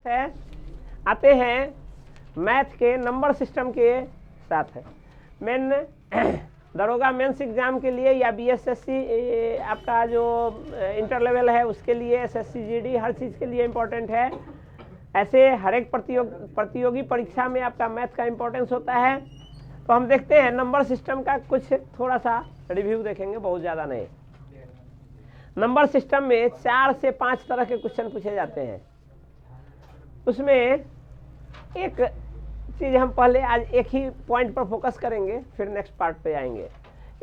है। आते हैं मैथ के नंबर सिस्टम के साथ है। मेन दरोगा मेंस एग्जाम के लिए या बीएसएससी आपका जो इंटर लेवल है उसके लिए, एसएससी जीडी हर चीज़ के लिए इम्पोर्टेंट है। ऐसे हर एक प्रतियोगी परीक्षा में आपका मैथ का इम्पोर्टेंस होता है। तो हम देखते हैं नंबर सिस्टम का कुछ थोड़ा सा रिव्यू देखेंगे, बहुत ज़्यादा नहीं। नंबर सिस्टम में 4 से 5 तरह के क्वेश्चन पूछे जाते हैं। उसमें एक चीज़ हम पहले आज एक ही पॉइंट पर फोकस करेंगे, फिर नेक्स्ट पार्ट पे आएंगे।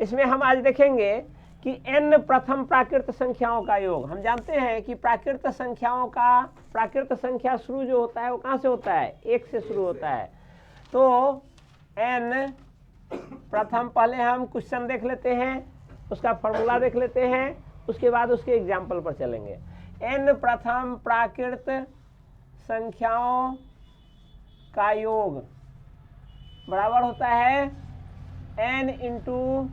इसमें हम आज देखेंगे कि n प्रथम प्राकृत संख्याओं का योग। हम जानते हैं कि प्राकृत संख्या शुरू जो होता है वो कहाँ से होता है? 1 से शुरू होता है। तो n प्रथम, पहले हम क्वेश्चन देख लेते हैं, उसका फॉर्मूला देख लेते हैं, उसके बाद उसके एग्जाम्पल पर चलेंगे। n प्रथम प्राकृत संख्याओं का योग बराबर होता है n into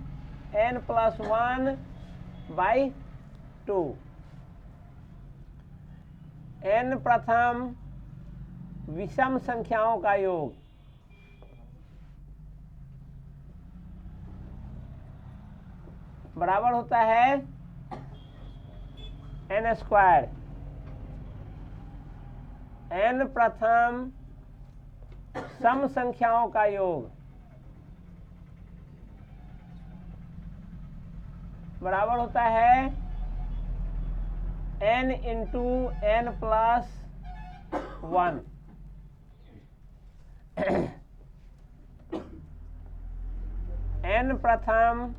n plus 1/2। n प्रथम विषम संख्याओं का योग बराबर होता है n स्क्वायर। n प्रथम सम संख्याओं का योग बराबर होता है n into n plus 1। n प्रथम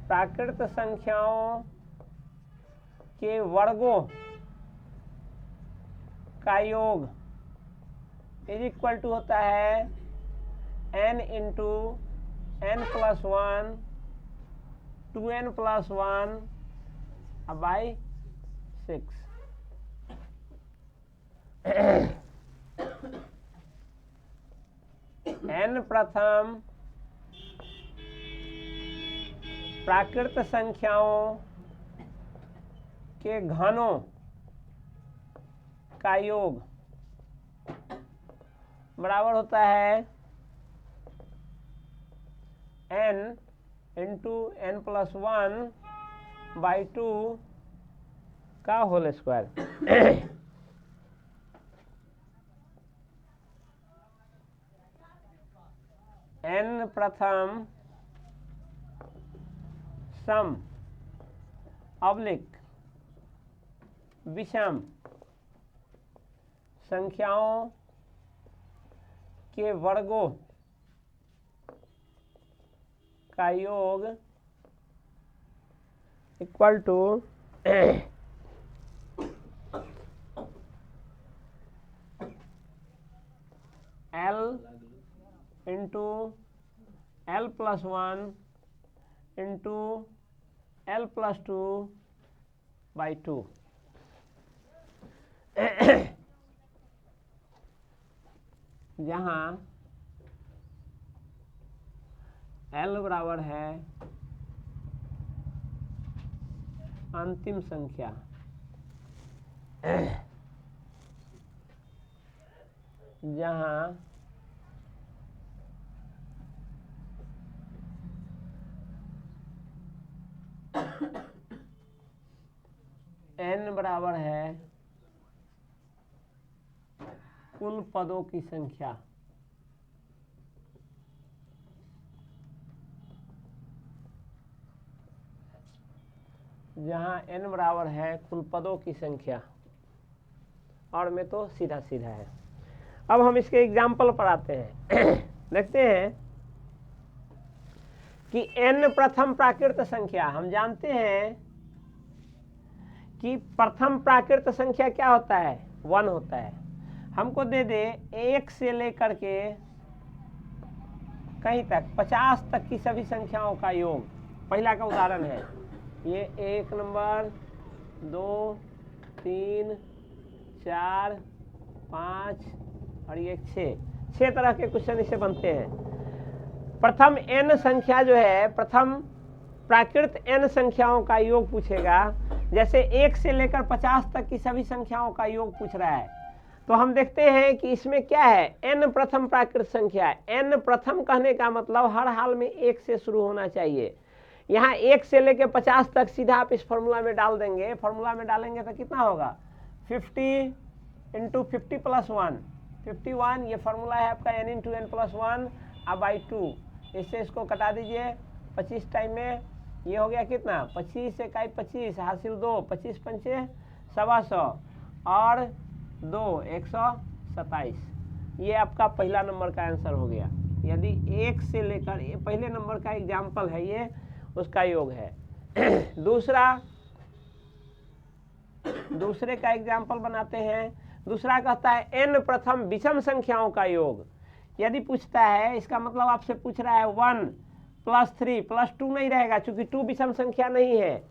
प्राकृत संख्याओं के वर्गों का योग इज इक्वल टू होता है n into n plus 1 2n plus 1/6। n प्रथम प्राकृत संख्याओं के घनों का योग बराबर होता है n इंटू n प्लस 1/2 का होल स्क्वायर। n प्रथम सम अवलिक विषम संख्याओं के वर्गों का योग equal to L into L plus 1 into L plus 2/2। जहाँ L बराबर है अंतिम संख्या, जहाँ n बराबर है कुल पदों की संख्या, जहाँ n बराबर है कुल पदों की संख्या, और में तो सीधा सीधा है। अब हम इसके एग्जाम्पल पर आते हैं। देखते हैं कि n प्रथम प्राकृत संख्या, हम जानते हैं कि प्रथम प्राकृत संख्या क्या होता है? 1 होता है। हमको दे दे 1 से लेकर के कहीं तक 50 तक की सभी संख्याओं का योग। पहला का उदाहरण है ये 1 नंबर, 2, 3, 4, 5 और ये 6 तरह के क्वेश्चन इससे बनते हैं। प्रथम n संख्या जो है, प्रथम प्राकृत n संख्याओं का योग पूछेगा जैसे 1 से लेकर 50 तक की सभी संख्याओं का योग पूछ रहा है, तो हम देखते हैं कि इसमें क्या है, n प्रथम प्राकृत संख्या है। n प्रथम कहने का मतलब हर हाल में 1 से शुरू होना चाहिए। यहाँ 1 से लेकर 50 तक सीधा आप इस फॉर्मूला में डाल देंगे। फॉर्मूला में डालेंगे तो कितना होगा, 50 × 50 + 1 51, ये फॉर्मूला है आपका n × n + 1 /2। इससे इसको कटा दीजिए 25 टाइम में, ये हो गया कितना, 25 से 25 हासिल 2, 25 × 5 = 125 और 2 127। ये आपका पहला नंबर का आंसर हो गया। यदि 1 से लेकर, ये पहले नंबर का एग्जाम्पल है, ये उसका योग है। दूसरे का एग्जाम्पल बनाते हैं। दूसरा कहता है n प्रथम विषम संख्याओं का योग। यदि पूछता है, इसका मतलब आपसे पूछ रहा है 1 + 3 + 2 नहीं रहेगा, क्योंकि 2 विषम संख्या नहीं है।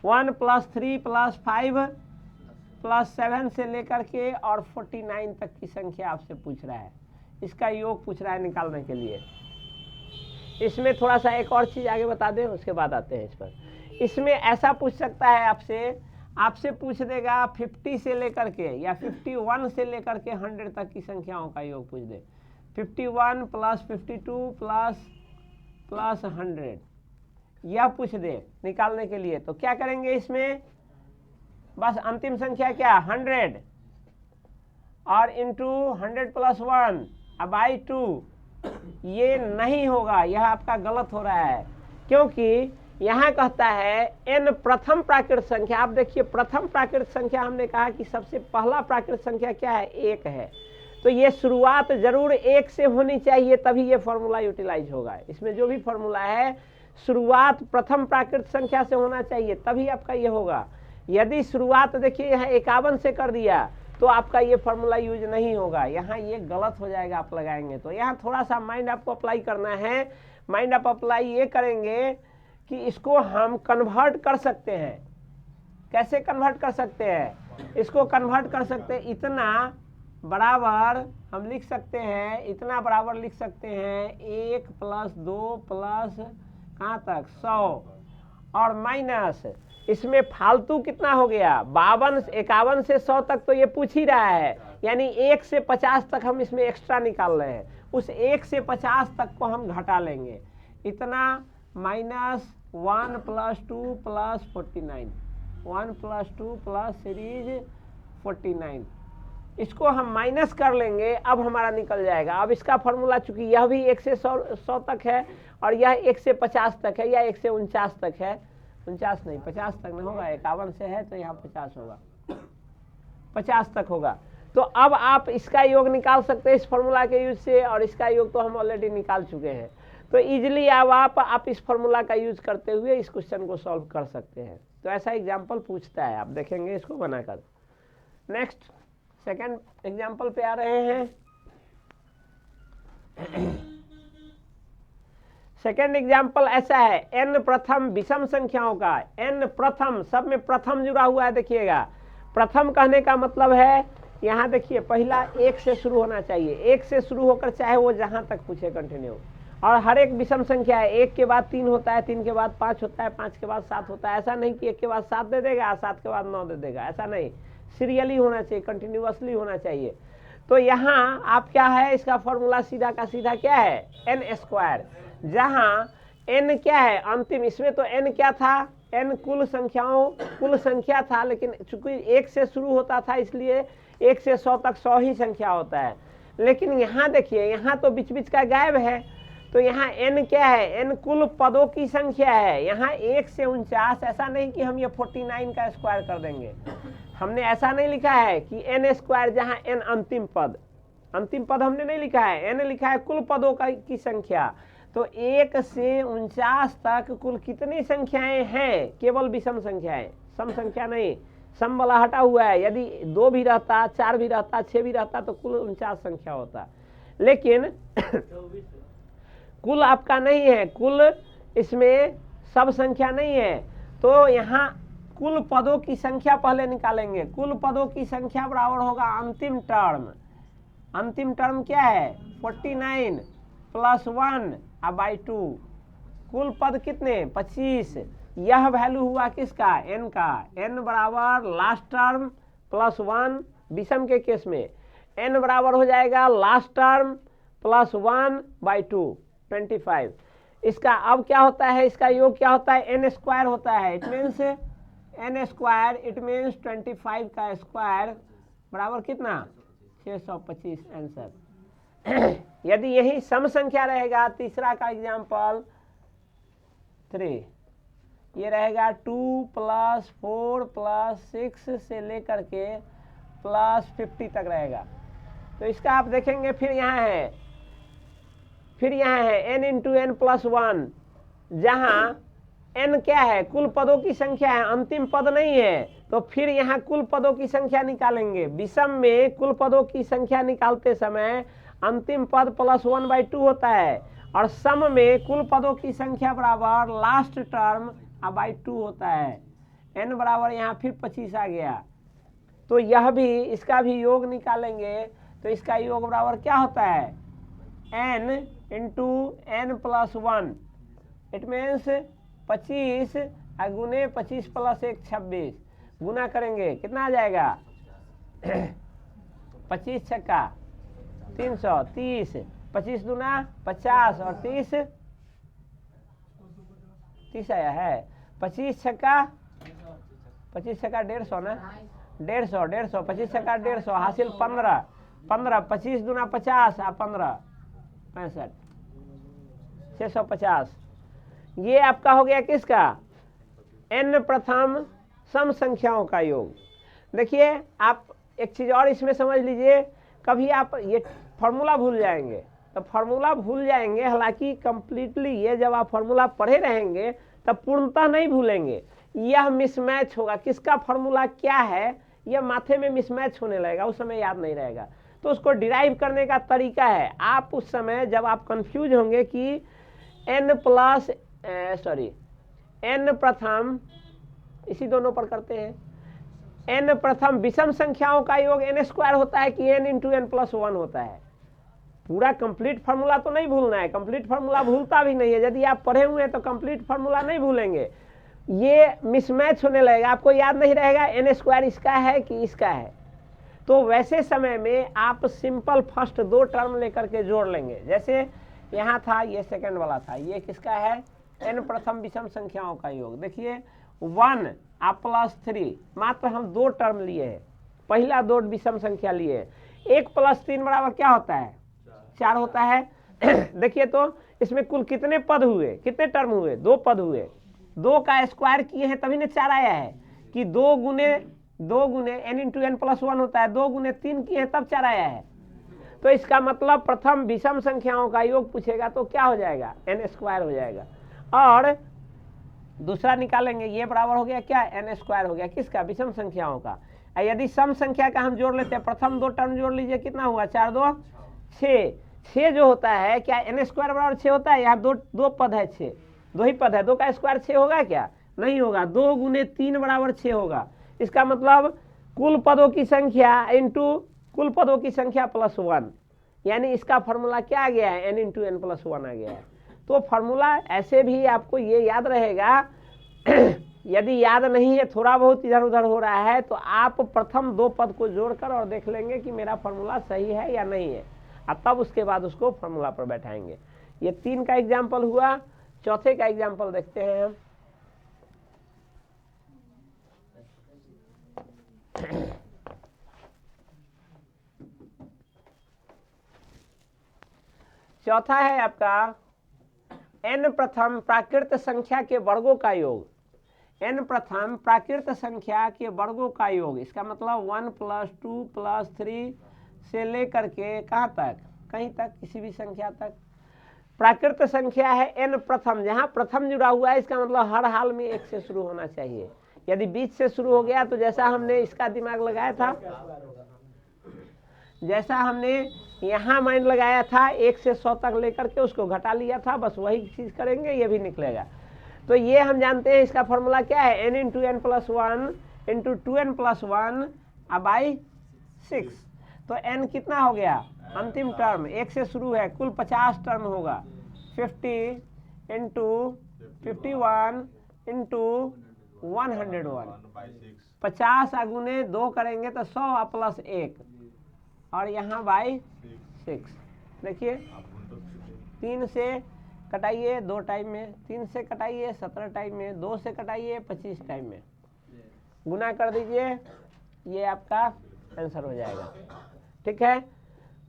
1 + 3 + 5 + 7 से लेकर के और 49 तक की संख्या आपसे पूछ रहा है, इसका योग पूछ रहा है निकालने के लिए। इसमें थोड़ा सा एक और चीज़ आगे बता दें, उसके बाद आते हैं इस पर। इसमें ऐसा पूछ सकता है आपसे पूछ देगा 50 से लेकर के या 51 से लेकर के 100 तक की संख्याओं का योग पूछ दे। 51 + 52 + 100 यह पूछ दे निकालने के लिए, तो क्या करेंगे इसमें, बस अंतिम संख्या क्या, 100 और इंटू 100 + 1 /2। ये नहीं होगा, यह आपका गलत हो रहा है, क्योंकि यहाँ कहता है n प्रथम प्राकृत संख्या। आप देखिए, प्रथम प्राकृत संख्या हमने कहा कि सबसे पहला प्राकृत संख्या क्या है, 1 है। तो ये शुरुआत जरूर 1 से होनी चाहिए, तभी ये फॉर्मूला यूटिलाइज होगा। इसमें जो भी फॉर्मूला है, शुरुआत प्रथम प्राकृत संख्या से होना चाहिए, तभी आपका ये होगा। यदि शुरुआत देखिए यहाँ 51 से कर दिया, तो आपका ये फॉर्मूला यूज नहीं होगा, यहाँ ये गलत हो जाएगा आप लगाएंगे। तो यहाँ थोड़ा सा माइंड आपको अप्लाई करना है। माइंड आप अप्लाई ये करेंगे कि इसको हम कन्वर्ट कर सकते हैं। कैसे कन्वर्ट कर सकते हैं, इसको कन्वर्ट कर सकते हैं, इतना बराबर हम लिख सकते हैं, इतना बराबर लिख सकते हैं 1 + 2 प्लस कहाँ तक 100 और माइनस, इसमें फालतू कितना हो गया, 51 से 100 तक तो ये पूछ ही रहा है, यानी 1 से 50 तक हम इसमें एक्स्ट्रा निकाल रहे हैं। उस 1 से 50 तक को हम घटा लेंगे, इतना माइनस 1 + 2 + 49, 1 + 2 प्लस सीरीज 49, इसको हम माइनस कर लेंगे, अब हमारा निकल जाएगा। अब इसका फॉर्मूला, चूंकि यह भी 1 से 100 तक है और यह 1 से 50 तक है, या 1 से 49 तक है, 49 नहीं 50 तक नहीं होगा, 51 से है तो यहाँ 50 होगा, 50 तक होगा। तो अब आप इसका योग निकाल सकते हैं इस फॉर्मूला के यूज से, और इसका योग तो हम ऑलरेडी निकाल चुके हैं। तो इजिली अब आप इस फॉर्मूला का यूज करते हुए इस क्वेश्चन को सॉल्व कर सकते हैं। तो ऐसा एग्जाम्पल पूछता है, आप देखेंगे इसको बनाकर। नेक्स्ट सेकंड एग्जाम्पल पे आ रहे हैं। सेकंड एग्जाम्पल ऐसा है, n प्रथम विषम संख्याओं का। n प्रथम, सब में प्रथम जुड़ा हुआ है, देखिएगा। प्रथम कहने का मतलब है, यहाँ देखिए पहला 1 से शुरू होना चाहिए, 1 से शुरू होकर चाहे वो जहां तक पूछे कंटिन्यू। और हर एक विषम संख्या है, 1 के बाद 3 होता है, 3 के बाद 5 होता है, 5 के बाद 7 होता है। ऐसा नहीं कि 1 के बाद 7 दे देगा, 7 के बाद 9 दे देगा, ऐसा नहीं, सीरियली होना चाहिए, कंटिन्यूअसली होना चाहिए। तो यहाँ आप क्या है, इसका फॉर्मूला सीधा का सीधा क्या है, n², जहाँ n क्या है अंतिम, इसमें तो n क्या था, n कुल संख्या था, लेकिन चूंकि 1 से शुरू होता था इसलिए 1 से 100 तक 100 ही संख्या होता है। लेकिन यहाँ देखिए, यहाँ तो बीच बीच का गायब है, तो यहाँ n क्या है, n कुल पदों की संख्या है। यहाँ 1 से 49, ऐसा नहीं कि हम ये 49 का स्क्वायर कर देंगे, हमने ऐसा नहीं लिखा है कि n², जहाँ n अंतिम पद हमने नहीं लिखा है, n लिखा है कुल पदों की संख्या। तो 1 से 49 तक कुल कितनी संख्याएं हैं, केवल विषम संख्याएं, सम संख्या नहीं, सम वाला हटा हुआ है। यदि 2 भी रहता, 4 भी रहता, 6 भी रहता तो कुल 49 संख्या होता, लेकिन कुल आपका नहीं है, कुल इसमें सब संख्या नहीं है। तो यहाँ कुल पदों की संख्या पहले निकालेंगे। कुल पदों की संख्या बराबर होगा अंतिम टर्म, अंतिम टर्म क्या है 49 + 1/2, कुल पद कितने 25, यह वैल्यू हुआ किसका, n का। n बराबर लास्ट टर्म प्लस 1, विषम के केस में n बराबर हो जाएगा लास्ट टर्म प्लस 1/2, 25। इसका अब क्या होता है, इसका योग क्या होता है, n स्क्वायर होता है। It means n square, it means 25 का स्क्वायर बराबर कितना, 625 आंसर। यदि यही सम संख्या रहेगा, तीसरा का एग्जाम्पल 3, ये रहेगा 2 + 4 + 6 से लेकर के +50 तक रहेगा। तो इसका आप देखेंगे फिर यहाँ है n × n + 1, जहाँ n क्या है, कुल पदों की संख्या है, अंतिम पद नहीं है। तो फिर यहाँ कुल पदों की संख्या निकालेंगे। विषम में कुल पदों की संख्या निकालते समय अंतिम पद +1/2 होता है, और सम में कुल पदों की संख्या बराबर लास्ट टर्म /2 होता है। n बराबर यहाँ फिर 25 आ गया। तो यह भी, इसका भी योग निकालेंगे। तो इसका योग बराबर क्या होता है, n × n + 1, इट मीन्स 25 गुने 25 + 1 26, गुना करेंगे कितना आ जाएगा 25 छक्का 330, 25 दूना 50 और 30 आया है। 25 छक्का 150 ना, 150, 25 छक्का 150 हासिल 15, 25 दूना 50 और 15 65, 650। ये आपका हो गया किसका, n प्रथम सम संख्याओं का योग। देखिए आप एक चीज और इसमें समझ लीजिए, कभी आप ये फॉर्मूला भूल जाएंगे तो फॉर्मूला भूल जाएंगे, हालांकि कंप्लीटली ये जब आप फॉर्मूला पढ़े रहेंगे तब पूर्णतः नहीं भूलेंगे। यह मिसमैच होगा, किसका फॉर्मूला क्या है, यह माथे में मिसमैच होने लगेगा, उस समय याद नहीं रहेगा। तो उसको डिराइव करने का तरीका है, आप उस समय जब आप कंफ्यूज होंगे कि n प्रथम, इसी दोनों पर करते हैं, n प्रथम विषम संख्याओं का योग n² होता है कि n × n + 1 होता है। पूरा कंप्लीट फार्मूला तो नहीं भूलना है, कंप्लीट फार्मूला भूलता भी नहीं है। यदि आप पढ़े हुए हैं तो कंप्लीट फार्मूला नहीं भूलेंगे, ये मिसमैच होने लगेगा, आपको याद नहीं रहेगा n² इसका है कि इसका है। तो वैसे समय में आप सिंपल फर्स्ट 2 टर्म लेकर के जोड़ लेंगे। जैसे यहाँ था, ये सेकंड वाला था, ये किसका है, n प्रथम विषम संख्याओं का योग। देखिए 1 आप +3, मात्र हम 2 टर्म लिए हैं, पहला 2 विषम संख्या लिए। 1 + 3 बराबर क्या होता है, 4 होता है। देखिए तो इसमें कुल कितने पद हुए, कितने टर्म हुए, 2 पद हुए। 2 का स्क्वायर किए हैं तभी ने 4 आया है, कि 2 गुने n × n + 1 होता है, 2 गुने 3 किए हैं तब 4 आया है। तो इसका मतलब प्रथम विषम संख्याओं का योग पूछेगा तो क्या हो जाएगा, n² हो जाएगा। और दूसरा निकालेंगे, ये बराबर हो गया क्या, n² हो गया, किसका, विषम संख्याओं का। यदि सम संख्या का हम जोड़ लेते हैं, प्रथम 2 टर्म जोड़ लीजिए, कितना हुआ, 4 2 6, 6 जो होता है, क्या n² बराबर 6 होता है, यहाँ 2 पद है, 6 2 ही पद है, 2 का स्क्वायर 6 होगा क्या, नहीं होगा, 2 गुने 3 बराबर 6 होगा। इसका मतलब कुल पदों की संख्या इंटू कुल पदों की संख्या +1, यानी इसका फॉर्मूला क्या आ गया है, n × n + 1 आ गया है। तो फॉर्मूला ऐसे भी आपको ये याद रहेगा। यदि याद नहीं है, थोड़ा बहुत इधर उधर हो रहा है, तो आप प्रथम 2 पद को जोड़कर और देख लेंगे कि मेरा फॉर्मूला सही है या नहीं है, और तब उसके बाद उसको फॉर्मूला पर बैठाएंगे। ये 3 का एग्जाम्पल हुआ। चौथे का एग्जाम्पल देखते हैं हम। चौथा है आपका n प्रथम प्राकृत संख्या के वर्गों का योग। n प्रथम प्राकृत संख्या के वर्गों का योग, इसका मतलब 1 + 2 + 3 से लेकर के कहाँ तक, कहीं तक, किसी भी संख्या तक। प्राकृत संख्या है n प्रथम, जहाँ प्रथम जुड़ा हुआ है, इसका मतलब हर हाल में 1 से शुरू होना चाहिए। यदि बीच से शुरू हो गया तो जैसा हमने इसका दिमाग लगाया था, जैसा हमने यहाँ माइंड लगाया था 1 से 100 तक लेकर के उसको घटा लिया था, बस वही चीज करेंगे, ये भी निकलेगा। तो ये हम जानते हैं इसका फॉर्मूला क्या है, n × n + 1 × 2n + 1 /6। तो n कितना हो गया, अंतिम टर्म 1 से शुरू है, कुल 50 टर्म होगा, 50 × 51 इंटू 101, 50 गुने 2 करेंगे तो 100 प्लस 1 और यहाँ बाई 6। देखिए 3 से कटाइए 2 टाइम में, 3 से कटाइए 17 टाइम में, 2 से कटाइए 25 टाइम में, गुना कर दीजिए, ये आपका आंसर हो जाएगा। ठीक है,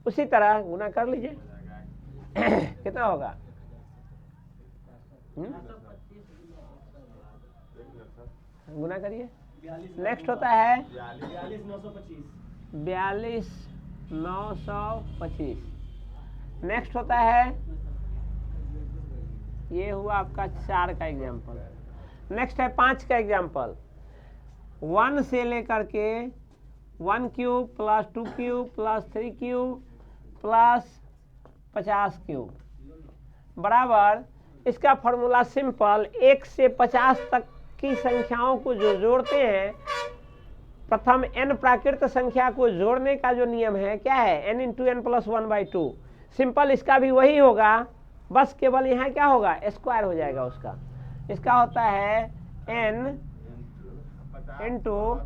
उसी तरह गुना कर लीजिए कितना होगा? गुना करिए। नेक्स्ट होता है 42,925। नेक्स्ट होता है, ये हुआ आपका 4 का एग्जाम्पल। नेक्स्ट है 5 का एग्जाम्पल। 1 से लेकर के 1 cube plus 2 cube plus 3 cube plus 50 cube बराबर, इसका फॉर्मूला सिंपल, 1 से 50 तक की संख्याओं को जो जोड़ते हैं, प्रथम n प्राकृत संख्या को जोड़ने का जो नियम है क्या है? n into n plus 1/2। Simple इसका भी वही होगा, बस केवल यहाँ क्या होगा? स्क्वायर हो जाएगा उसका। इसका होता है n इंटू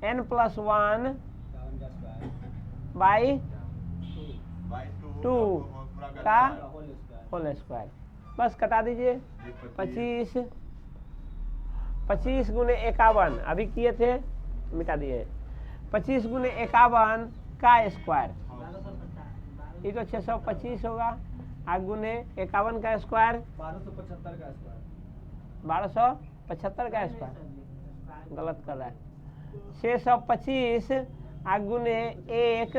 एन प्लस 1/2 का होल स्क्वायर। बस कटा दीजिए। 25 गुने 51 अभी किए थे, मिटा दिए। 25 गुने 51 का स्क्वायर, ये तो 625 होगा। आगे गुने 51 का स्क्वायर 1275 का स्क्वायर, गलत कर रहा है। 625 आगे गुने 1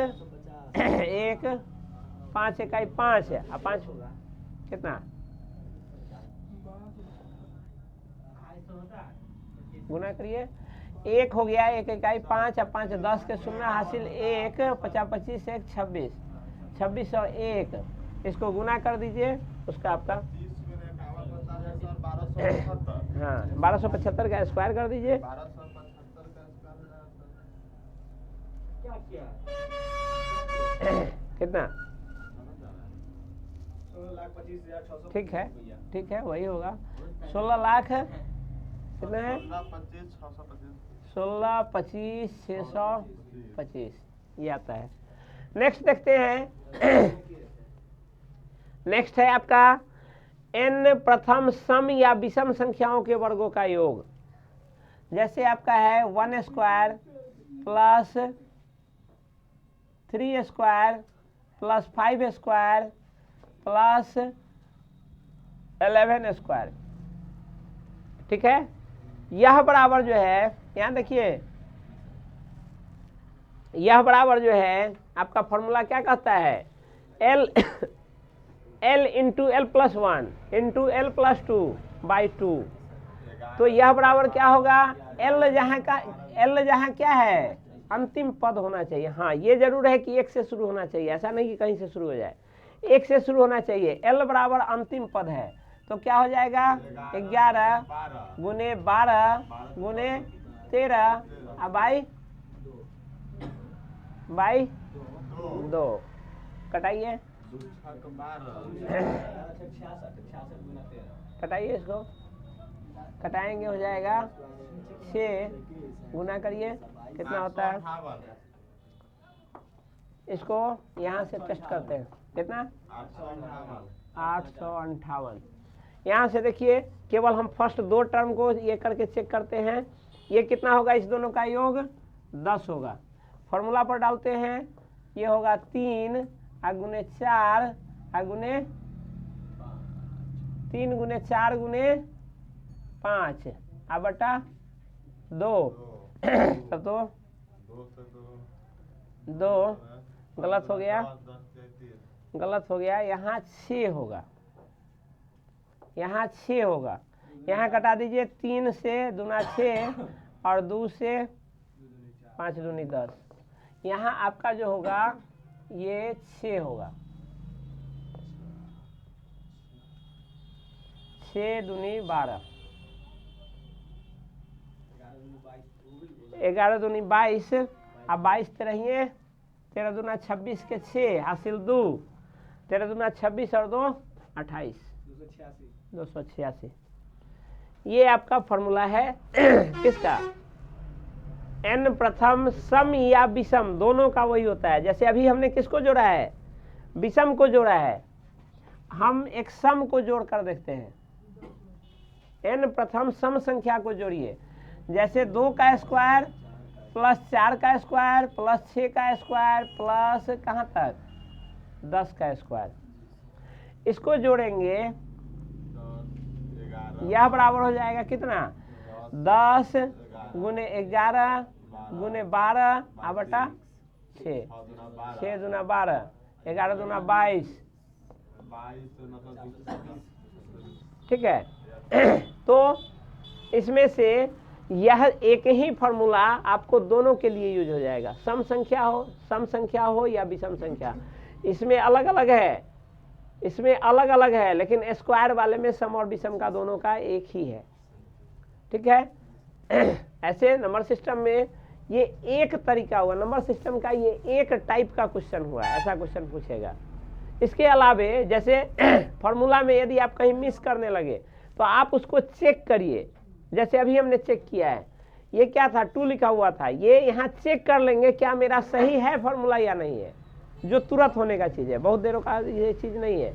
5 इकाई 5 है, अब 5 कितना? गुना करिए। 1 हो गया, 1 इकाई 5, अब 5 10 के शून्य हासिल 1, 50 25 1 26, 26 और 1, इसको गुना कर दीजिए, उसका आपका हाँ 1275 का स्क्वायर कर दीजिए। कितना? ठीक है, ठीक है, वही होगा। 16 लाख कितना है? 16 25 625 ये आता है। नेक्स्ट देखते हैं। नेक्स्ट है आपका n प्रथम सम या विषम संख्याओं के वर्गों का योग। जैसे आपका है 1 square plus 3 square plus 5 square plus 11 square. ठीक है, यह बराबर जो है, यहाँ देखिए, यह बराबर जो है आपका फॉर्मूला क्या कहता है? L into L plus 1 into L plus 2/2। तो यह बराबर क्या होगा? L जहाँ क्या है? अंतिम पद होना चाहिए। हाँ, ये जरूर है कि 1 से शुरू होना चाहिए, ऐसा नहीं कि कहीं से शुरू हो जाए, 1 से शुरू होना चाहिए। L बराबर अंतिम पद है, तो क्या हो जाएगा? 11 गुने 12 गुने 13 बाई 2 कटाइए, कटाइए, इसको कटाएंगे, हो जाएगा 6, गुना करिए, कितना होता है? इसको यहाँ से टेस्ट करते हैं, कितना? 858। यहाँ से देखिए, केवल हम फर्स्ट 2 टर्म को ये करके चेक करते हैं। ये कितना होगा? इस दोनों का योग 10 होगा। फॉर्मूला पर डालते हैं, ये होगा 3 गुने 4 गुने 3 गुने 4 गुने 5 बटा 2। तब तो 2 गलत हो गया, गलत हो गया। यहाँ 6 होगा, यहाँ 6 होगा। यहाँ कटा दीजिए, 3 से दूना 6 और 2 से 5 दूनी 10। यहाँ आपका जो होगा ये 6 होगा, 6 दूनी 12, 11 दूनी 22, अब 22 तरहिए, 13 दूना 26 के 6 हासिल 2, 13 दूना 26 और 2 28, 286। ये आपका फॉर्मूला है किसका, n प्रथम सम या विषम दोनों का वही होता है। जैसे अभी हमने किसको जोड़ा है, विषम को जोड़ा है, हम एक सम को जोड़ कर देखते हैं। n प्रथम सम संख्या को जोड़िए, जैसे 2 का स्क्वायर प्लस 4 का स्क्वायर प्लस 6 का स्क्वायर प्लस कहाँ तक 10 का स्क्वायर, इसको जोड़ेंगे, यह बराबर हो जाएगा कितना, 10 गुने 11 गुने 12 बटा 6, 6 दूना 12, 11 दूना 22, ठीक है। तो इसमें से यह एक ही फॉर्मूला आपको दोनों के लिए यूज हो जाएगा, सम संख्या हो या विषम संख्या। इसमें अलग अलग है, इसमें अलग अलग है, लेकिन स्क्वायर वाले में सम और विषम का दोनों का एक ही है, ठीक है। ऐसे नंबर सिस्टम में ये एक तरीका हुआ, नंबर सिस्टम का ये एक टाइप का क्वेश्चन हुआ, ऐसा क्वेश्चन पूछेगा। इसके अलावे जैसे फॉर्मूला में यदि आप कहीं मिस करने लगे तो आप उसको चेक करिए, जैसे अभी हमने चेक किया है, ये क्या था 2 लिखा हुआ था, ये यहाँ चेक कर लेंगे क्या मेरा सही है फॉर्मूला या नहीं है, जो तुरंत होने का चीज़ है, बहुत देरों का ये चीज़ नहीं है,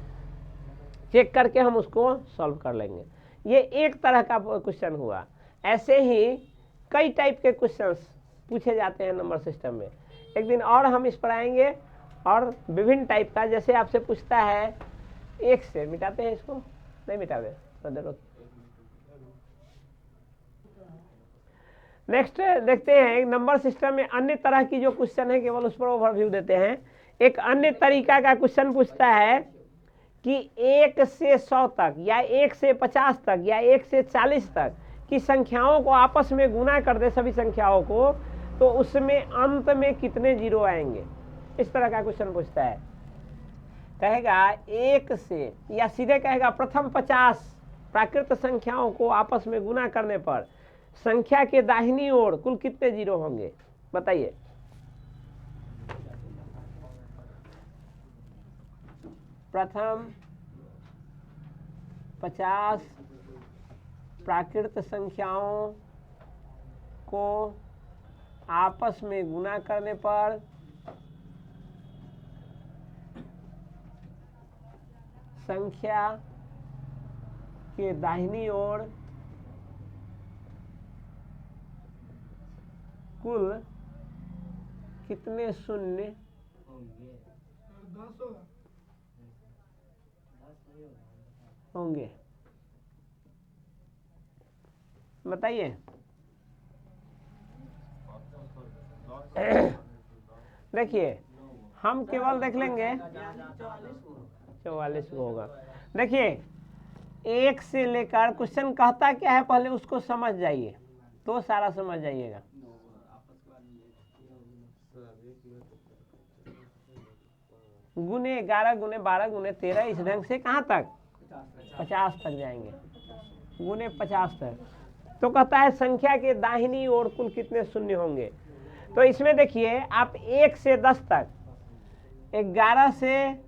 चेक करके हम उसको सॉल्व कर लेंगे। ये एक तरह का क्वेश्चन हुआ। ऐसे ही कई टाइप के क्वेश्चंस पूछे जाते हैं नंबर सिस्टम में, एक दिन और हम इस पर आएंगे, और विभिन्न टाइप का, जैसे आपसे पूछता है 1 से, मिटाते हैं इसको, नहीं मिटाते नेक्स्ट देखते हैं नंबर सिस्टम में अन्य तरह की जो क्वेश्चन है, केवल उस पर ओवरव्यू देते हैं। एक अन्य तरीका का क्वेश्चन पूछता है कि 1 से 100 तक या 1 से 50 तक या 1 से 40 तक की संख्याओं को आपस में गुना कर दे सभी संख्याओं को, तो उसमें अंत में कितने जीरो आएंगे, इस तरह का क्वेश्चन पूछता है। कहेगा 1 से, या सीधे कहेगा प्रथम 50 प्राकृत संख्याओं को आपस में गुना करने पर संख्या के दाहिनी ओर कुल कितने जीरो होंगे, बताइए। प्रथम 50 प्राकृत संख्याओं को आपस में गुना करने पर संख्या के दाहिनी ओर कुल कितने शून्य होंगे, बताइए। देखिए हम केवल देख लेंगे 44 को होगा। देखिए 1 से लेकर क्वेश्चन कहता क्या है, पहले उसको समझ जाइए तो सारा समझ जाइएगा। गुने 11 गुने 12 गुने 13, इस ढंग से कहाँ तक 50 तक जाएंगे, गुने 50 तक। तो कहता है संख्या के दाहिनी ओर कुल कितने शून्य होंगे। तो इसमें देखिए आप 1 से 10 तक, 11 से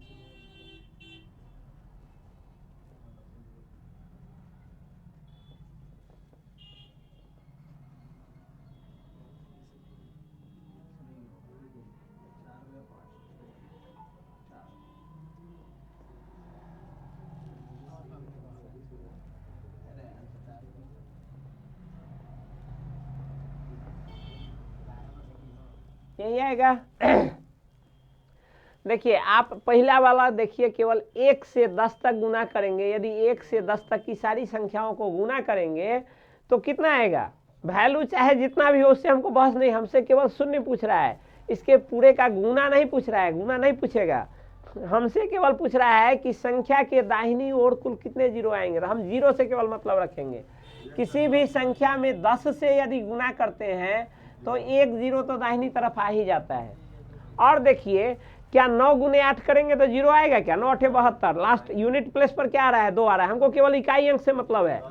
यही आएगा। देखिए आप पहला वाला देखिए, केवल 1 से 10 तक गुना करेंगे, यदि 1 से 10 तक की सारी संख्याओं को गुना करेंगे तो कितना आएगा, वैल्यू चाहे जितना भी हो, उससे हमको बहस नहीं, हमसे केवल शून्य पूछ रहा है, इसके पूरे का गुना नहीं पूछ रहा है, गुना नहीं पूछेगा, हमसे केवल पूछ रहा है कि संख्या के दाहिनी ओर कुल कितने जीरो आएंगे। तो हम जीरो से केवल मतलब रखेंगे। किसी भी संख्या में 10 से यदि गुना करते हैं तो 1 जीरो तो दाहिनी तरफ आ ही जाता है। और देखिए क्या 9 गुने 8 करेंगे तो जीरो आएगा क्या, 9 8 72, लास्ट यूनिट प्लेस पर क्या आ रहा है, 2 आ रहा है, हमको केवल इकाई अंक से मतलब है।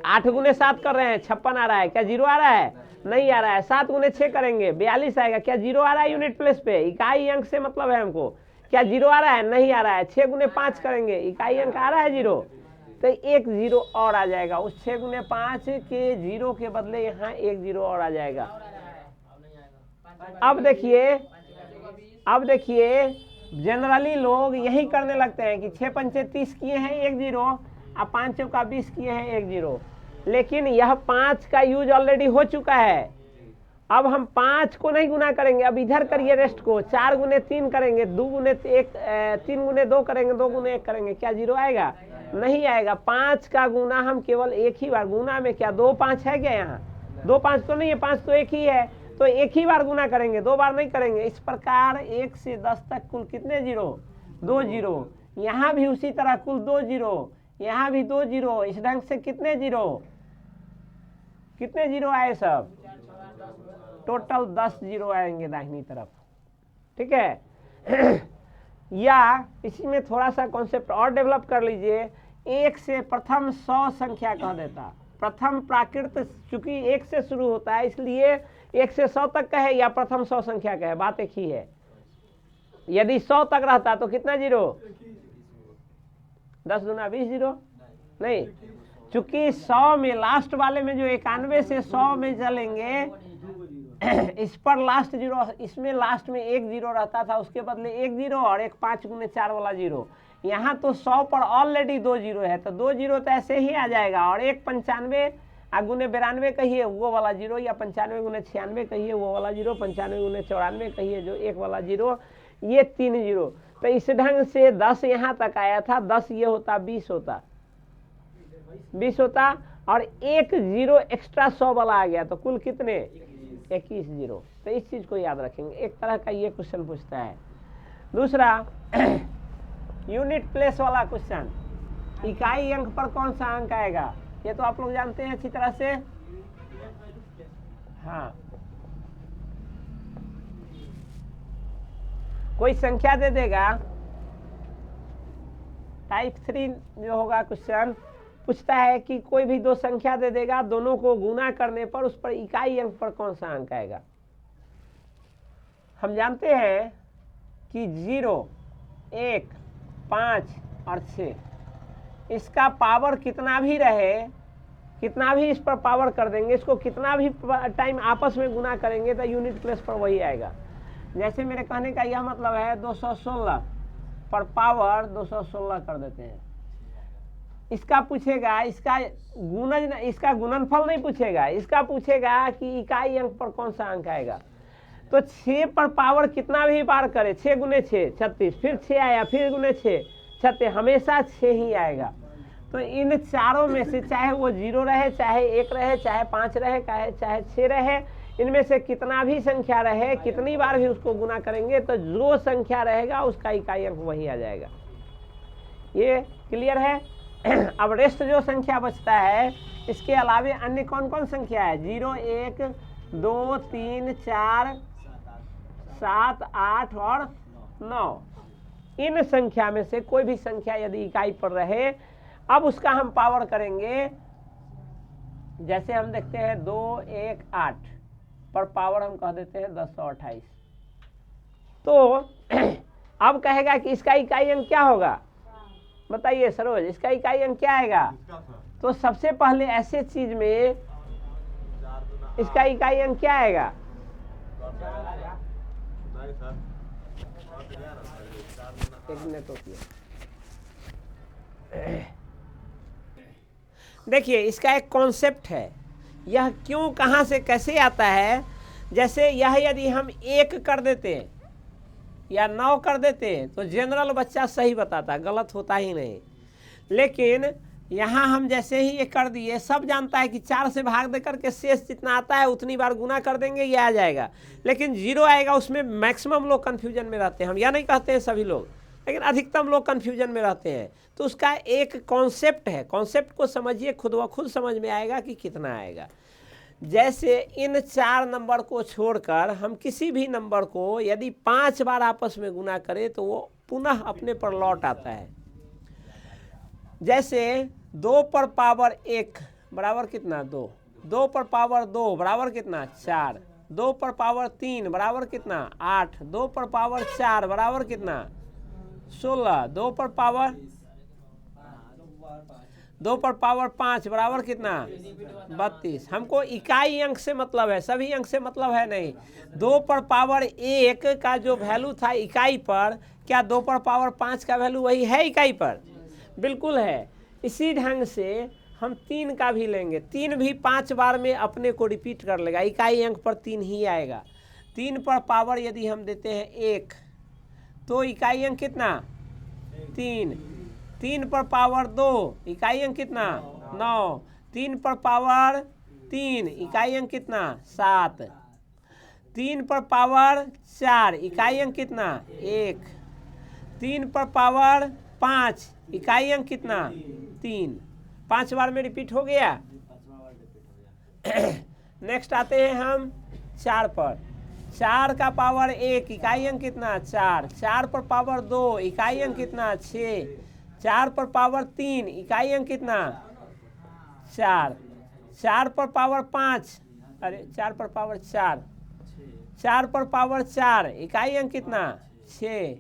8 गुने 7 कर रहे हैं, 56 आ रहा है, क्या जीरो आ रहा है, नहीं आ रहा है। 7 गुने 6 करेंगे 42 आएगा, क्या जीरो आ रहा है यूनिट प्लेस पे, इकाई अंक से मतलब है हमको, क्या जीरो आ रहा है, नहीं आ रहा है। 6 गुने 5 करेंगे, इकाई अंक आ रहा है जीरो, तो एक जीरो और आ जाएगा। उस 6 गुने 5 के जीरो के बदले यहाँ एक जीरो और आ जाएगा। अब देखिए जनरली लोग यही करने लगते हैं कि 6 पंचे 30 किए हैं एक जीरो, अब 5 चौका 20 किए हैं एक जीरो। लेकिन यह 5 का यूज ऑलरेडी हो चुका है। अब हम 5 को नहीं गुना करेंगे, अब इधर करिए रेस्ट को। 4 गुने 3 करेंगे, 2 गुने 1, 3 गुने 2 करेंगे, 2 गुने 1 करेंगे, क्या जीरो आएगा? नहीं आएगा। 5 का गुना हम केवल एक ही बार, गुना में क्या 2 5 है क्या? यहाँ 2 5 तो नहीं है, 5 तो एक ही है, तो एक ही बार गुना करेंगे, 2 बार नहीं करेंगे। इस प्रकार 1 से 10 तक कुल कितने जीरो? 2 जीरो। यहाँ भी उसी तरह कुल 2 जीरो, यहाँ भी 2 जीरो। इस ढंग से कितने जीरो? कितने जीरो आए सब? टोटल 10 जीरो आएंगे दाहिनी तरफ। ठीक है। या इसी में थोड़ा सा कॉन्सेप्ट और डेवलप कर लीजिए। 1 से प्रथम 100 संख्या कह देता। प्रथम प्राकृत चूंकि 1 से शुरू होता है, इसलिए 1 से 100 तक का है या प्रथम 100 संख्या का है, बात एक ही है। यदि 100 तक रहता तो कितना जीरो? 10 गुना 20 जीरो नहीं, चूंकि 100 में लास्ट वाले में जो 91 से 100 में चलेंगे, इस पर लास्ट जीरो, इसमें लास्ट में एक जीरो रहता था, उसके बदले एक जीरो और एक 5 गुने 4 वाला जीरो। यहाँ तो 100 पर ऑलरेडी 2 जीरो है, तो 2 जीरो तो ऐसे ही आ जाएगा। और एक 95 गुने 92 कहिए वो वाला जीरो, या 95 गुने 96 कहिए वो वाला जीरो, 95 गुने 94 कहिए जो एक वाला जीरो, ये 3 जीरो। तो इस ढंग से 10 यहाँ तक आया था, 10 ये होता 20 होता, 20 होता, और एक जीरो एक्स्ट्रा 100 वाला आ गया, तो कुल कितने? 21 जीरो। तो इस चीज को याद रखेंगे। एक तरह का ये क्वेश्चन पूछता है। दूसरा यूनिट प्लेस वाला क्वेश्चन, इकाई अंक पर कौन सा अंक आएगा? ये तो आप लोग जानते हैं अच्छी तरह से। हाँ, कोई संख्या दे देगा, टाइप 3 जो होगा क्वेश्चन पूछता है कि कोई भी 2 संख्या दे देगा, दोनों को गुना करने पर उस पर इकाई अंक पर कौन सा अंक आएगा? हम जानते हैं कि 0, 1, 5 और 6, इसका पावर कितना भी रहे, कितना भी इस पर पावर कर देंगे, इसको कितना भी टाइम आपस में गुना करेंगे तो यूनिट प्लेस पर वही आएगा। जैसे मेरे कहने का यह मतलब है 216 पर पावर 216 कर देते हैं। इसका पूछेगा, इसका गुणनफल नहीं पूछेगा, इसका पूछेगा कि इकाई अंक पर कौन सा अंक आएगा। तो 6 पर पावर कितना भी बार करे, 6 गुने 6 36, फिर 6 आया, फिर गुने 6 36, हमेशा 6 ही आएगा। तो इन चारों में से चाहे वो 0 रहे, चाहे 1 रहे, चाहे 5 रहे, चाहे 6 रहे, इनमें से कितना भी संख्या रहे, कितनी बार भी उसको गुना करेंगे तो जो संख्या रहेगा उसका इकाई अंक वही आ जाएगा। ये क्लियर है? अब रेस्ट जो संख्या बचता है, इसके अलावे अन्य कौन कौन संख्या है? 0, 1, 2, 3, 4, 7, 8 और 9। इन संख्या में से कोई भी संख्या यदि इकाई पर रहे, अब उसका हम पावर करेंगे। जैसे हम देखते हैं 2, 1, 8 पर पावर हम कह देते हैं 1028। तो अब कहेगा कि इसका इकाई अंक क्या होगा? बताइए सरोज, इसका इकाई अंक क्या आएगा? तो सबसे पहले ऐसे चीज में इसका इकाई अंक क्या आएगा? एक मिनट रुकिए। देखिए, इसका एक कॉन्सेप्ट है, यह क्यों, कहाँ से, कैसे आता है। जैसे यह यदि हम 1 कर देते या 9 कर देते तो जनरल बच्चा सही बताता, गलत होता ही नहीं। लेकिन यहाँ हम जैसे ही ये कर दिए, सब जानता है कि 4 से भाग दे करके शेष जितना आता है उतनी बार गुना कर देंगे, ये आ जाएगा। लेकिन 0 आएगा, उसमें मैक्सिमम लोग कन्फ्यूजन में रहते हैं। हम यह नहीं कहते हैं सभी लोग, लेकिन अधिकतम लोग कन्फ्यूजन में रहते हैं। तो उसका एक कॉन्सेप्ट है, कॉन्सेप्ट को समझिए, खुद व खुद समझ में आएगा कि कितना आएगा। जैसे इन 4 नंबर को छोड़कर हम किसी भी नंबर को यदि 5 बार आपस में गुना करें तो वो पुनः अपने पर लौट आता है। जैसे 2 पर पावर 1 बराबर कितना? 2, 2 पर पावर 2 बराबर कितना? 4, 2 पर पावर 3 बराबर कितना? 8, 2 पर पावर 4 बराबर कितना? 16, 2 पर पावर 2 पर पावर 5 बराबर कितना 32। हमको इकाई अंक से मतलब है, सभी अंक से मतलब है नहीं। 2 पर पावर 1 का जो वैल्यू था इकाई पर, क्या 2 पर पावर 5 का वैल्यू वही है इकाई पर? बिल्कुल है। इसी ढंग से हम 3 का भी लेंगे। 3 भी 5 बार में अपने को रिपीट कर लेगा, इकाई अंक पर 3 ही आएगा। 3 पर पावर यदि हम देते हैं 1 तो इकाई अंक कितना 3। 3 पर पावर 2 इकाई अंक कितना 9। 3 पर पावर 3 इकाई अंक कितना 7। 3 पर पावर 4 इकाई अंक कितना 1। 3 पर पावर 5 इकाई अंक कितना 3। 5 बार में रिपीट हो गया। नेक्स्ट आते हैं हम 4 पर। 4 का पावर 1 इकाई अंक कितना 4। 4 पर पावर 2 इकाई अंक कितना 6। 4 पर पावर 3 इकाई अंक कितना 4। 4 पर पावर 5 अरे 4 पर पावर 4 4 पर पावर 4 इकाई अंक कितना 6।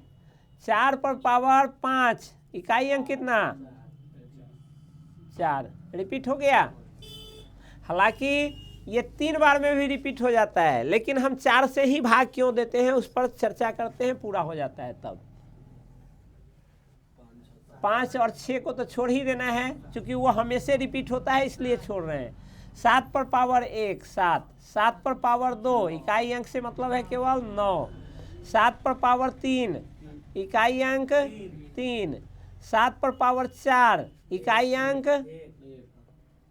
4 पर पावर 5 इकाई अंक कितना 4। रिपीट हो गया। हालांकि ये 3 बार में भी रिपीट हो जाता है, लेकिन हम 4 से ही भाग क्यों देते हैं उस पर चर्चा करते हैं, पूरा हो जाता है तब। 5 और 6 को तो छोड़ ही देना है, क्योंकि वो हमेशा रिपीट होता है इसलिए छोड़ रहे हैं। 7 पर पावर 1 7। 7 पर पावर 2 इकाई अंक से मतलब है केवल 9। 7 पर पावर 3 इकाई अंक 3। 7 पर पावर 4 इकाई अंक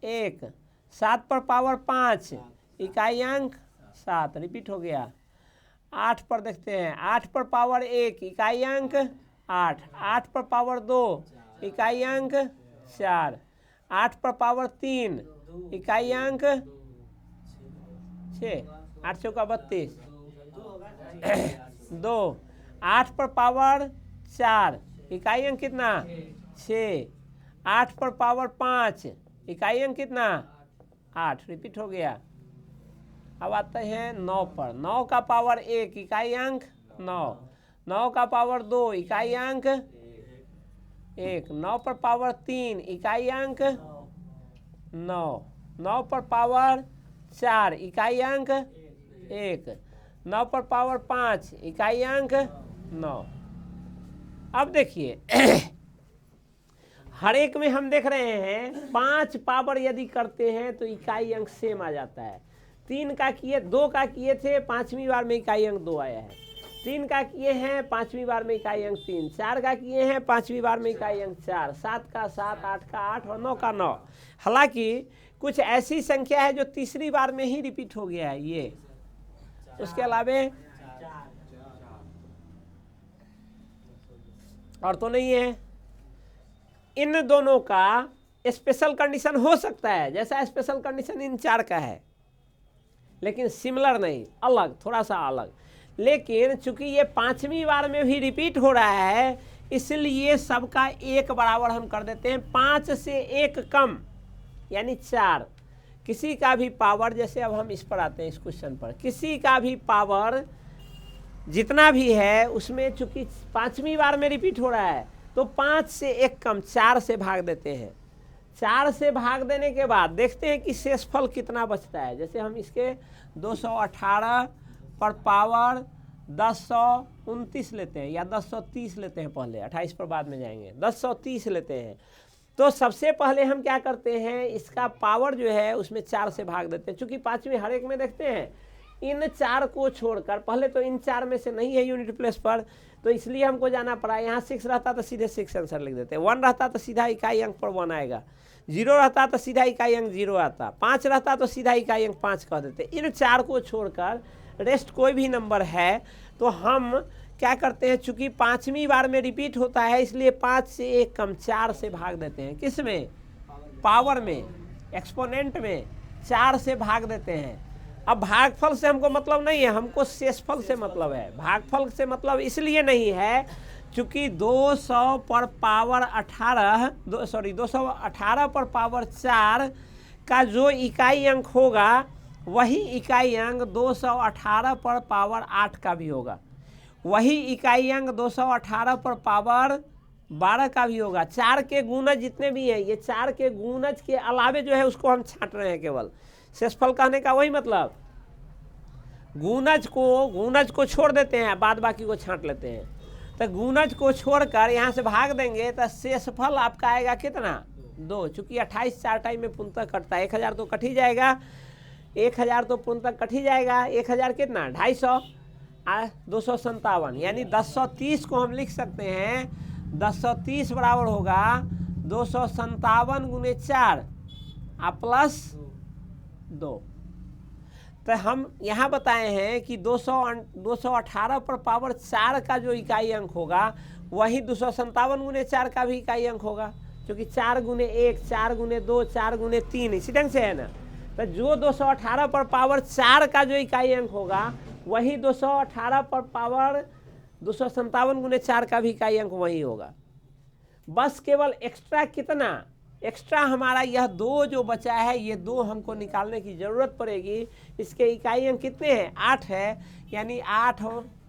1। 7 पर पावर 5 इकाई अंक 7। रिपीट हो गया। 8 पर देखते हैं। 8 पर पावर 1 इकाई अंक 8। 8 पर पावर 2 इकाई अंक 4। 8 पर पावर 3 इकाई अंक 6। 8 चौका 32 2। 8 पर पावर 4 इकाई अंक कितना 6। 8 पर पावर 5 इकाई अंक कितना 8। रिपीट हो गया। अब आते हैं 9 पर। 9 का पावर 1 इकाई अंक 9। 9 का पावर 2 इकाई अंक 1। 9 पर पावर 3 इकाई अंक 9। 9 पर पावर 4 इकाई अंक 1। 9 पर पावर 5 इकाई अंक 9। अब देखिए हर एक में हम देख रहे हैं 5 पावर यदि करते हैं तो इकाई अंक सेम आ जाता है। 3 का किए 2 का किए थे, 5वीं बार में इकाई अंक 2 आया है। 3 का किए हैं 5वीं बार में इकाई अंक 3। 4 का किए हैं 5वीं बार में इकाई अंक 4। 7 का 7, 8 का 8 और 9 का 9। हालांकि कुछ ऐसी संख्या है जो तीसरी बार में ही रिपीट हो गया है, ये उसके अलावे और तो नहीं है। इन दोनों का स्पेशल कंडीशन हो सकता है, जैसा स्पेशल कंडीशन इन 4 का है, लेकिन सिमिलर नहीं, अलग, थोड़ा सा अलग। लेकिन चूंकि ये 5वीं बार में भी रिपीट हो रहा है, इसलिए सबका 1 बराबर हम कर देते हैं। 5 से 1 कम यानी 4। किसी का भी पावर, जैसे अब हम इस पर आते हैं इस क्वेश्चन पर, किसी का भी पावर जितना भी है उसमें चूंकि 5वीं बार में रिपीट हो रहा है तो 5 से 1 कम 4 से भाग देते हैं। 4 से भाग देने के बाद देखते हैं कि शेषफल कितना बचता है। जैसे हम इसके 218 पर पावर 1029 लेते हैं या 1030 लेते हैं, पहले 28 पर बाद में जाएंगे, 1030 लेते हैं। तो सबसे पहले हम क्या करते हैं, इसका पावर जो है उसमें 4 से भाग देते हैं। चूंकि 5वीं हर एक में देखते हैं इन 4 को छोड़कर, पहले तो इन 4 में से नहीं है यूनिट प्लेस पर, तो इसलिए हमको जाना पड़ा। यहाँ 6 रहता तो सीधे 6 आंसर लिख देते। 1 रहता तो सीधा इकाई अंक पर 1 आएगा। 0 रहता तो सीधा इकाई अंक 0 आता। 5 रहता तो सीधा इकाई अंक 5 कह देते। इन 4 को छोड़कर रेस्ट कोई भी नंबर है तो हम क्या करते हैं, चूंकि 5वीं बार में रिपीट होता है इसलिए 5 से 1 कम 4 से भाग देते हैं। किस में, पावर में, एक्सपोनेंट में 4 से भाग देते हैं। अब भागफल से हमको मतलब नहीं है, हमको शेषफल से मतलब है। भागफल से मतलब इसलिए नहीं है चूंकि 200 पर पावर 218 पर पावर 4 का जो इकाई अंक होगा वही इकाई अंक 218 पर पावर 8 का भी होगा। वही इकाई अंक 218 पर पावर 12 का भी होगा। 4 के गुणज जितने भी हैं, ये 4 के गुणज के अलावे जो है उसको हम छांट रहे हैं केवल। शेषफल कहने का वही मतलब, गुणज को छोड़ देते हैं, बाद बाकी को छांट लेते हैं। तो गुणज को छोड़कर यहाँ से भाग देंगे तो शेषफल आपका आएगा कितना? 2। चूंकि 28 4 टाइम में पूर्णतः कटता है, 1000 तो कट ही जाएगा, 1000 तो पूर्णतः कट ही जाएगा। 1000 कितना? 250 257, यानी 1030 को हम लिख सकते हैं। 1030 बराबर होगा 257 गुने 4 प्लस 2। तो हम यहाँ बताए हैं कि 218 पर पावर 4 का जो इकाई अंक होगा वही 257 गुने 4 का भी इकाई अंक होगा, क्योंकि 4 गुने 1, 4 गुने 2, 4 गुने 3 इसी ढंग से है ना। तो जो 218 पर पावर 4 का जो इकाई अंक होगा वही 218 पर पावर 257 गुने 4 का भी इकाई अंक वही होगा। बस केवल एक्स्ट्रा कितना? एक्स्ट्रा हमारा यह 2 जो बचा है, ये 2 हमको निकालने की ज़रूरत पड़ेगी। इसके इकाई अंक कितने हैं? 8 है, यानी 8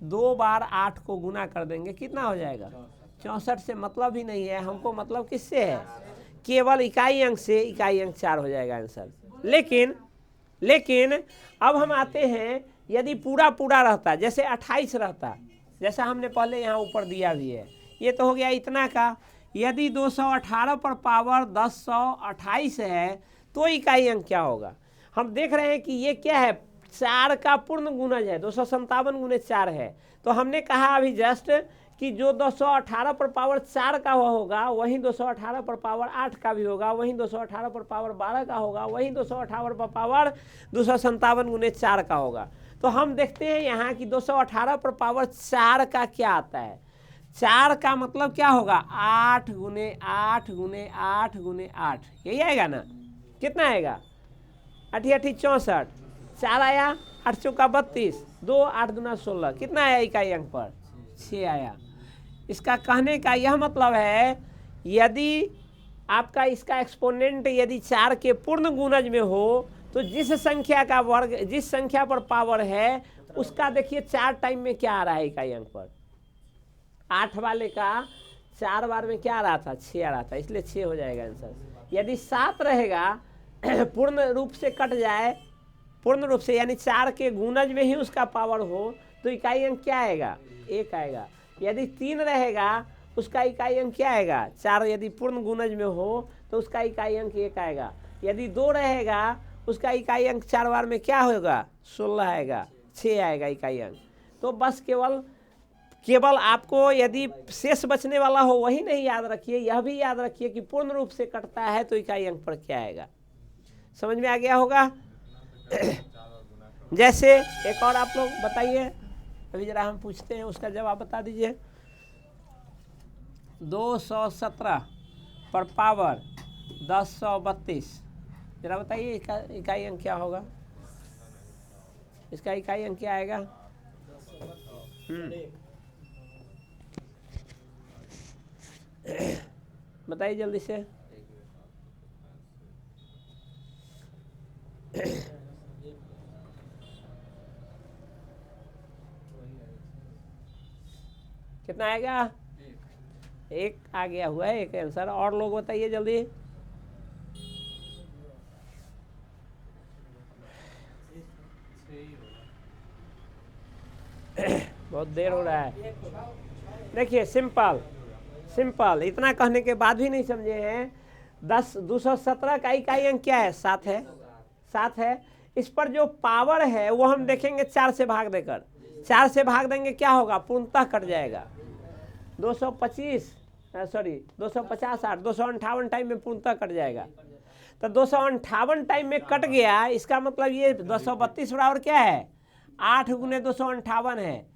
2 बार 8 को गुना कर देंगे, कितना हो जाएगा? 64 से मतलब ही नहीं है हमको, मतलब किससे है? केवल इकाई अंक से। इकाई अंक 4 हो जाएगा आंसर। लेकिन अब हम आते हैं, यदि पूरा रहता, जैसे 28 रहता, जैसा हमने पहले यहाँ ऊपर दिया भी है, ये तो हो गया इतना का। यदि 218 पर पावर 1028 है तो इकाई अंक क्या होगा? हम देख रहे हैं कि ये क्या है? 4 का पूर्ण गुणज है, 257 गुने 4 है। तो हमने कहा अभी जस्ट कि जो 218 पर पावर 4 का होगा वही 218 पर पावर 8 का भी होगा, वही 218 पर पावर 12 का होगा, वही 218 पर पावर 257 गुने 4 का होगा। तो हम देखते हैं यहाँ कि 218 पर पावर 4 का क्या आता है। 4 का मतलब क्या होगा? 8 गुने 8 गुने 8 गुने 8, यही आएगा ना? कितना आएगा? 8 8 64, 4 आया, 8 चौका 32, 2 8 दूना 16, कितना आया इकाई अंक पर? 6 आया। इसका कहने का यह मतलब है, यदि आपका इसका एक्सपोनेंट यदि 4 के पूर्ण गुणज में हो तो जिस संख्या का वर्ग, जिस संख्या पर पावर है उसका देखिए 4 टाइम में क्या आ रहा है इकाई अंक पर। 8 वाले का 4 बार में क्या आ रहा था? 6 आ रहा था, इसलिए 6 हो जाएगा आंसर। यदि 7 रहेगा पूर्ण रूप से कट जाए, पूर्ण रूप से यानी 4 के गुणज में ही उसका पावर हो तो इकाई अंक क्या आएगा? 1 आएगा। यदि 3 रहेगा उसका इकाई अंक क्या आएगा? 4 यदि पूर्ण गुणज में हो तो उसका इकाई अंक 1 आएगा। यदि 2 रहेगा उसका इकाई अंक 4 बार में क्या होगा? 16 आएगा, 6 आएगा इकाई अंक। तो बस केवल आपको यदि शेष बचने वाला हो वही नहीं याद रखिए, यह भी याद रखिए कि पूर्ण रूप से कटता है तो इकाई अंक पर क्या आएगा। समझ में आ गया होगा? जैसे एक और आप लोग बताइए, अभी जरा हम पूछते हैं उसका जवाब बता दीजिए। 217 पर पावर 1032, जरा बताइए इकाई अंक क्या होगा? इसका इकाई अंक क्या आएगा? बताइए जल्दी से। कितना आएगा? 1 आ गया हुआ है, एक आंसर। और लोग बताइए जल्दी। बहुत देर हो रहा है। देखिए सिंपल, इतना कहने के बाद भी नहीं समझे हैं। 217 का इकाई अंक क्या है? 7 है, 7 है। इस पर जो पावर है वो हम देखेंगे 4 से भाग देकर, 4 से भाग देंगे क्या होगा? पूर्णतः कट जाएगा। 250 258 टाइम में पूर्णतः कट जाएगा। तो 258 टाइम में कट गया, इसका मतलब ये 232 बराबर क्या है? 8 गुने 258 है,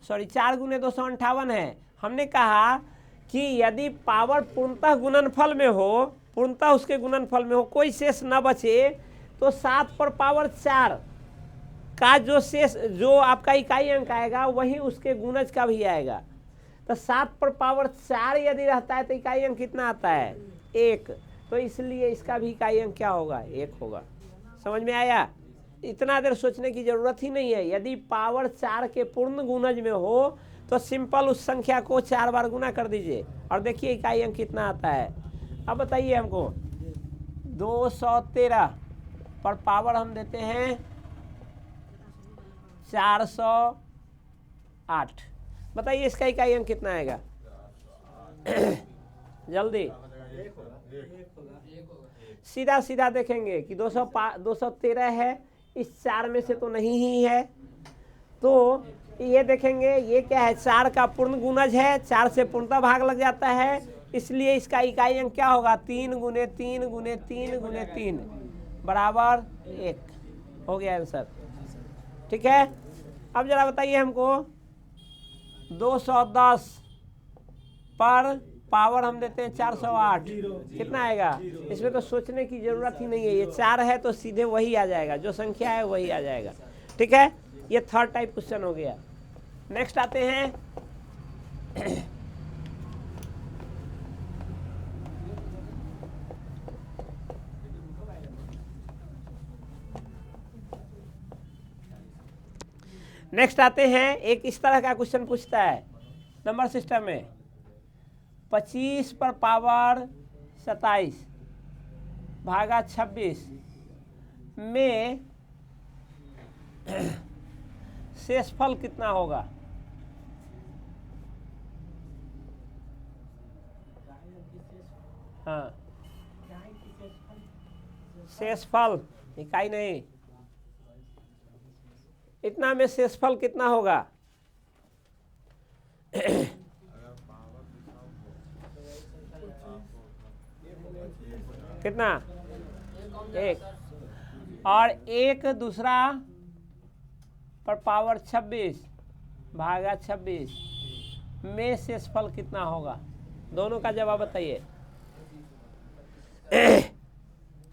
4 गुने 258 है। हमने कहा कि यदि पावर पूर्णतः गुणनफल में हो, पूर्णतः उसके गुणनफल में हो, कोई शेष न बचे तो 7 पर पावर 4 का जो शेष, जो आपका इकाई अंक आएगा वही उसके गुणज का भी आएगा। तो 7 पर पावर 4 यदि रहता है तो इकाई अंक कितना आता है? 1। तो इसलिए इसका भी इकाई अंक क्या होगा? 1 होगा। समझ में आया? इतना देर सोचने की जरूरत ही नहीं है। यदि पावर 4 के पूर्ण गुणज में हो तो सिंपल उस संख्या को 4 बार गुना कर दीजिए और देखिए इकाई अंक कितना आता है। अब बताइए हमको 213 पर पावर हम देते हैं 408। बताइए इसका इकाई अंक कितना आएगा? जल्दी सीधा सीधा देखेंगे कि 213 है, इस 4 में से तो नहीं ही है, तो ये देखेंगे ये क्या है, 4 का पूर्ण गुणज है, 4 से पूर्णतः भाग लग जाता है, इसलिए इसका इकाई अंक क्या होगा? 3 गुने 3 गुने 3 गुने 3 बराबर 1 हो गया आंसर। ठीक है, अब जरा बताइए हमको 210 पर पावर हम देते हैं 408, कितना आएगा? इसमें तो सोचने की जरूरत ही नहीं है, ये 4 है तो सीधे वही आ जाएगा, जो संख्या है वही आ जाएगा। ठीक है, ये थर्ड टाइप क्वेश्चन हो गया। नेक्स्ट आते हैं एक इस तरह का क्वेश्चन पूछता है नंबर सिस्टम में 25 पर पावर 27 भागा 26 में शेषफल कितना होगा? हाँ, शेषफल इकाई नहीं, इतना में शेषफल कितना होगा? कितना? 1 और 1 दूसरा पर पावर 26 भागा 26 में शेषफल कितना होगा? दोनों का जवाब बताइए।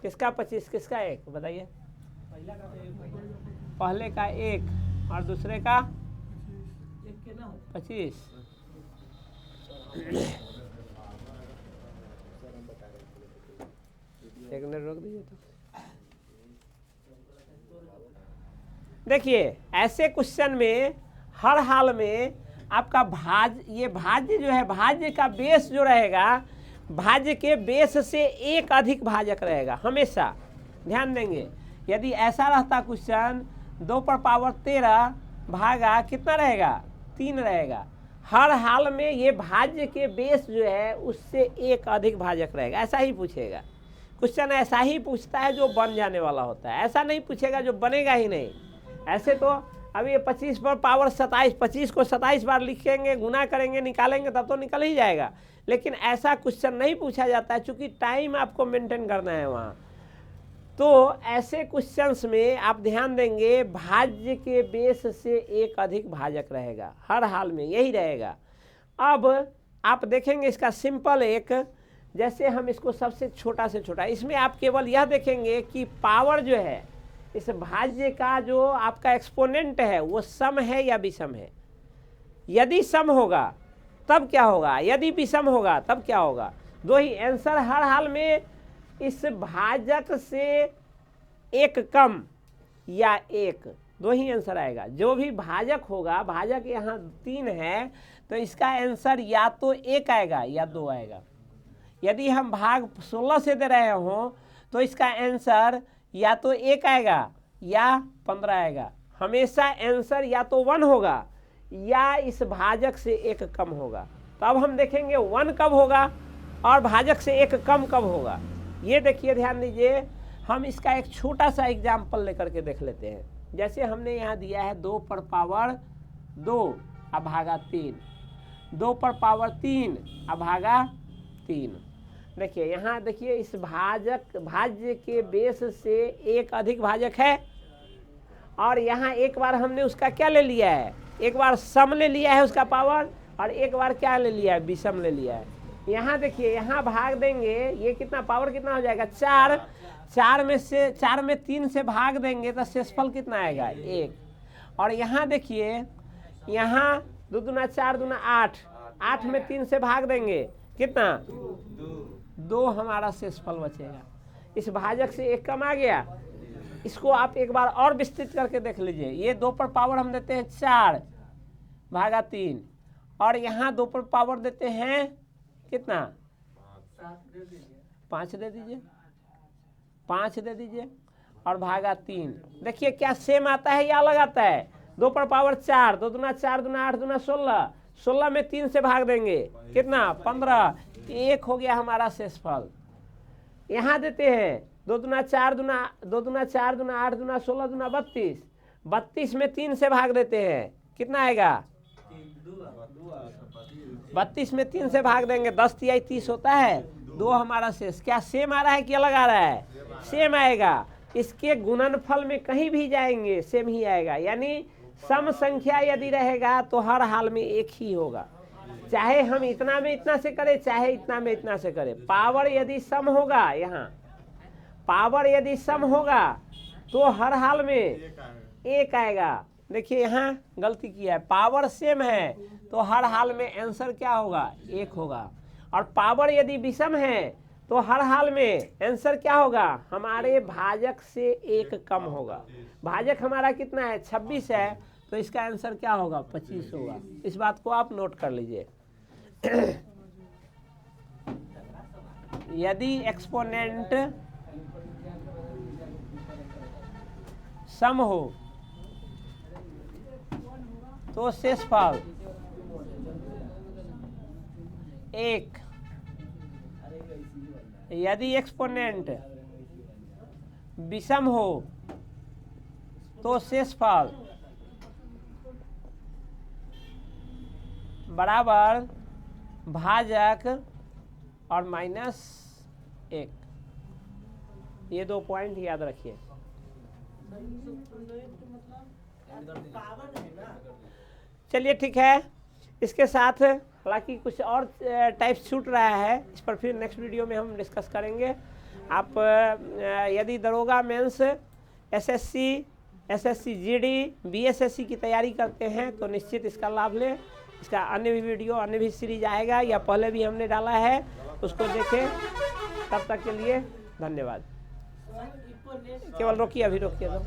किसका 25 किसका 1 बताइए? पहले का 1 और दूसरे का 25। एक मिनट रोक दीजिए तो। देखिए ऐसे क्वेश्चन में हर हाल में आपका भाज्य जो है, भाज्य का बेस जो रहेगा, भाज्य के बेस से एक अधिक भाजक रहेगा हमेशा। ध्यान देंगे, यदि ऐसा रहता क्वेश्चन 2 पर पावर 13 भागा कितना रहेगा? 3 रहेगा। हर हाल में ये भाज्य के बेस जो है उससे एक अधिक भाजक रहेगा, ऐसा ही पूछेगा क्वेश्चन। ऐसा ही पूछता है जो बन जाने वाला होता है, ऐसा नहीं पूछेगा जो बनेगा ही नहीं। ऐसे तो अभी ये 25 पर पावर 27, 25 को 27 बार लिखेंगे, गुना करेंगे, निकालेंगे तब तो निकल ही जाएगा। लेकिन ऐसा क्वेश्चन नहीं पूछा जाता है, चूंकि टाइम आपको मेंटेन करना है वहाँ। तो ऐसे क्वेश्चंस में आप ध्यान देंगे भाज्य के बेस से एक अधिक भाजक रहेगा, हर हाल में यही रहेगा। अब आप देखेंगे इसका सिंपल एक, जैसे हम इसको सबसे छोटा से छोटा, इसमें आप केवल यह देखेंगे कि पावर जो है इस भाज्य का जो आपका एक्सपोनेंट है वो सम है या विषम है। यदि सम होगा तब क्या होगा, यदि विषम होगा तब क्या होगा। दो ही आंसर हर हाल में इस भाजक से एक कम या एक, दो ही आंसर आएगा। जो भी भाजक होगा, भाजक यहाँ 3 है तो इसका आंसर या तो 1 आएगा या 2 आएगा। यदि हम भाग 16 से दे रहे हों तो इसका आंसर या तो 1 आएगा या 15 आएगा। हमेशा आंसर या तो 1 होगा या इस भाजक से 1 कम होगा। तो अब हम देखेंगे 1 कब होगा और भाजक से 1 कम कब होगा। ये देखिए, ध्यान दीजिए, हम इसका एक छोटा सा एग्जाम्पल लेकर के देख लेते हैं। जैसे हमने यहाँ दिया है 2 पर पावर 2 अब भागा 3, 2 पर पावर 3 अब भागा 3। देखिए यहाँ देखिए, इस भाज्य के बेस से एक अधिक भाजक है और यहाँ एक बार हमने उसका क्या ले लिया है, एक बार सम ले लिया है उसका पावर और एक बार क्या ले लिया है, विषम ले लिया है। यहाँ देखिए, यहाँ भाग देंगे, ये कितना पावर कितना हो जाएगा 4, 4 में 3 से भाग देंगे तो शेषफल कितना आएगा 1। और यहाँ देखिए, यहाँ 2 दूना 4 दूना 8, 8 में 3 से भाग देंगे कितना 2 हमारा शेषफल बचेगा। इस भाजक से 1 कम आ गया इसको आप एक बार और विस्तृत करके देख लीजिए। ये 2 पर पावर हम देते हैं 4 भागा 3 और यहाँ 2 पर पावर देते हैं कितना 5 दे दीजिए 5 दे दीजिए और भागा 3। देखिए क्या सेम आता है या अलग आता है। 2 पर पावर 4, 2 दूना 4 दूना 8 दूना 16, 16 में 3 से भाग देंगे कितना 15, 1 हो गया हमारा शेषफल। यहाँ देते हैं 2 दूना 4 दूना 2 दूना 4 दूना 8 दूना 16 दूना 32, 32 में 3 से भाग देते हैं कितना आएगा 32 में 3 से भाग देंगे 10 तिहाई 30 होता है 2 हमारा शेष। क्या सेम आ रहा है कि अलग आ रहा है? सेम आएगा। इसके गुणनफल में कहीं भी जाएंगे सेम ही आएगा, यानी सम संख्या यदि रहेगा तो हर हाल में एक ही होगा, चाहे हम इतना में इतना से करें चाहे इतना में इतना से करें। पावर यदि सम होगा, यहाँ पावर यदि सम होगा तो हर हाल में एक आएगा। देखिए यहाँ गलती किया है, पावर सेम है तो हर हाल में आंसर क्या होगा 1 होगा, और पावर यदि विषम है तो हर हाल में आंसर क्या होगा हमारे भाजक से 1 कम होगा। भाजक हमारा कितना है 26 है तो इसका आंसर क्या होगा 25 होगा। इस बात को आप नोट कर लीजिए। यदि एक्सपोनेंट सम हो तो शेषफल 1, यदि एक्सपोनेंट विषम हो तो शेषफल बराबर भाजक और -1। ये 2 पॉइंट याद रखिए। चलिए ठीक है, इसके साथ हालांकि कुछ और टाइप छूट रहा है, इस पर फिर नेक्स्ट वीडियो में हम डिस्कस करेंगे। आप यदि दरोगा मेंस एसएससी जीडी बीएसएससी की तैयारी करते हैं तो निश्चित इसका लाभ लें। इसका अन्य भी वीडियो अन्य भी सीरीज आएगा या पहले भी हमने डाला है, उसको देखें। तब तक के लिए धन्यवाद। केवल रोकिए, अभी रोकिए तो।